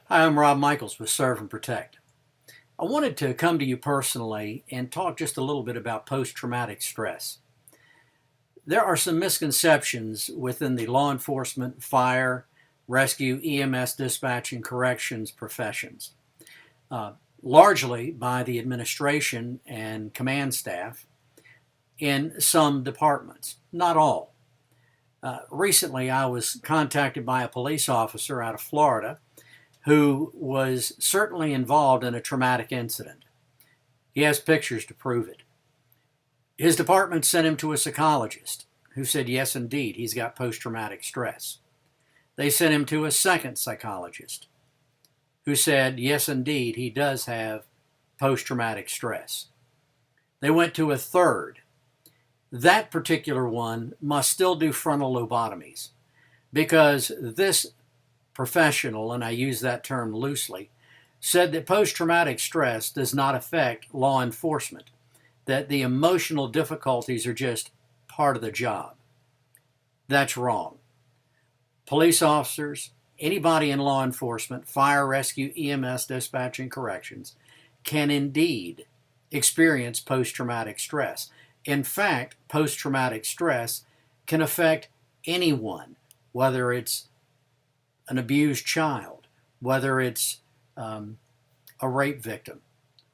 Hi, I'm Rob Michaels with Serve and Protect. I wanted to come to you personally and talk just a little bit about post-traumatic stress. There are some misconceptions within the law enforcement, fire, rescue, EMS dispatch, and corrections professions, uh, largely by the administration and command staff in some departments, not all. Recently, I was contacted by a police officer out of Florida who was certainly involved in a traumatic incident. He has pictures to prove it. His department sent him to a psychologist who said, yes, indeed, he's got post-traumatic stress. They sent him to a second psychologist who said, yes, indeed, he does have post-traumatic stress. They went to a third. That particular one must still do frontal lobotomies because this professional, and I use that term loosely, said that post-traumatic stress does not affect law enforcement, that the emotional difficulties are just part of the job. That's wrong. Police officers, anybody in law enforcement, fire, rescue, EMS, dispatch, and corrections can indeed experience post-traumatic stress. In fact, post-traumatic stress can affect anyone, whether it's an abused child, whether it's a rape victim,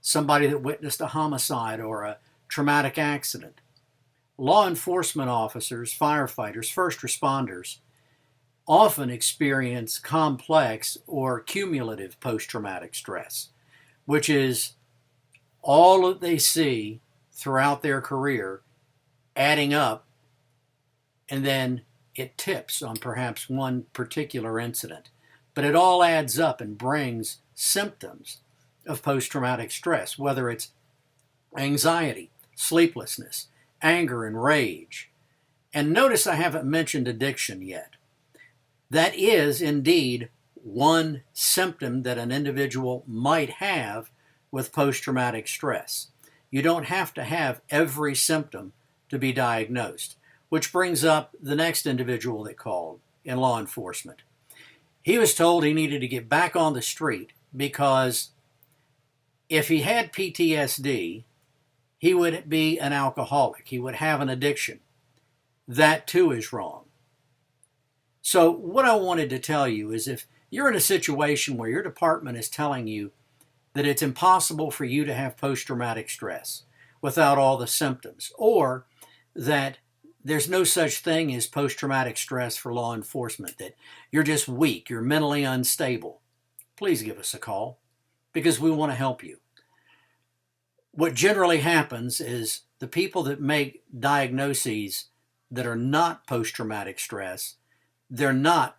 somebody that witnessed a homicide or a traumatic accident. Law enforcement officers, firefighters, first responders often experience complex or cumulative post-traumatic stress, which is all that they see throughout their career adding up, and then it tips on perhaps one particular incident. But it all adds up and brings symptoms of post-traumatic stress, whether it's anxiety, sleeplessness, anger, and rage. And notice I haven't mentioned addiction yet. That is indeed one symptom that an individual might have with post-traumatic stress. You don't have to have every symptom to be diagnosed, which brings up the next individual that called in law enforcement. He was told he needed to get back on the street because if he had PTSD, he would be an alcoholic. He would have an addiction. That too is wrong. So what I wanted to tell you is if you're in a situation where your department is telling you that it's impossible for you to have post-traumatic stress without all the symptoms, or that there's no such thing as post-traumatic stress for law enforcement, that you're just weak, you're mentally unstable, please give us a call because we want to help you. What generally happens is the people that make diagnoses that are not post-traumatic stress, they're not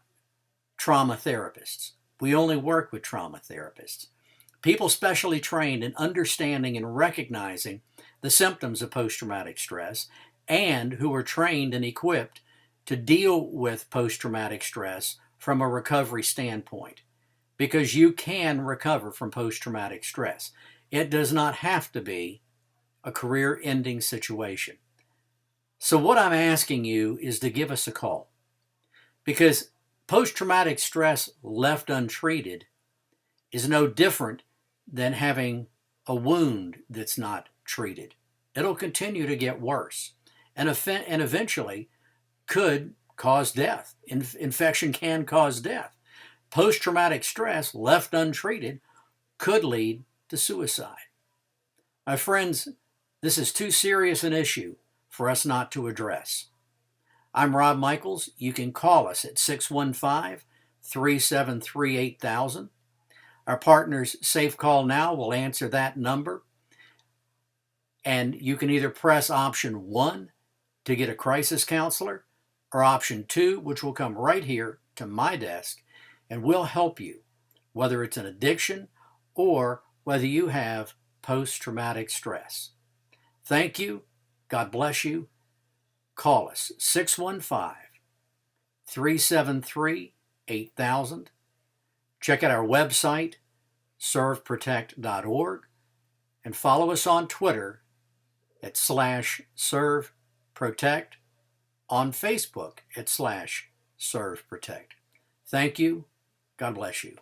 trauma therapists. We only work with trauma therapists. People specially trained in understanding and recognizing the symptoms of post-traumatic stress and who are trained and equipped to deal with post-traumatic stress from a recovery standpoint, because you can recover from post-traumatic stress. It does not have to be a career-ending situation. So what I'm asking you is to give us a call, because post-traumatic stress left untreated is no different than having a wound that's not treated. It'll continue to get worse and eventually could cause death. Infection can cause death. Post-traumatic stress left untreated could lead to suicide. My friends, this is too serious an issue for us not to address. I'm Rob Michaels. You can call us at 615-373-8000. Our partners Safe Call Now will answer that number. And you can either press option 1 to get a crisis counselor, or option 2, which will come right here to my desk, and we'll help you, whether it's an addiction or whether you have post-traumatic stress. Thank you. God bless you. Call us 615-373-8000. Check out our website, serveprotect.org, and follow us on Twitter at /serveprotect, on Facebook at /serveprotect. Thank you. God bless you.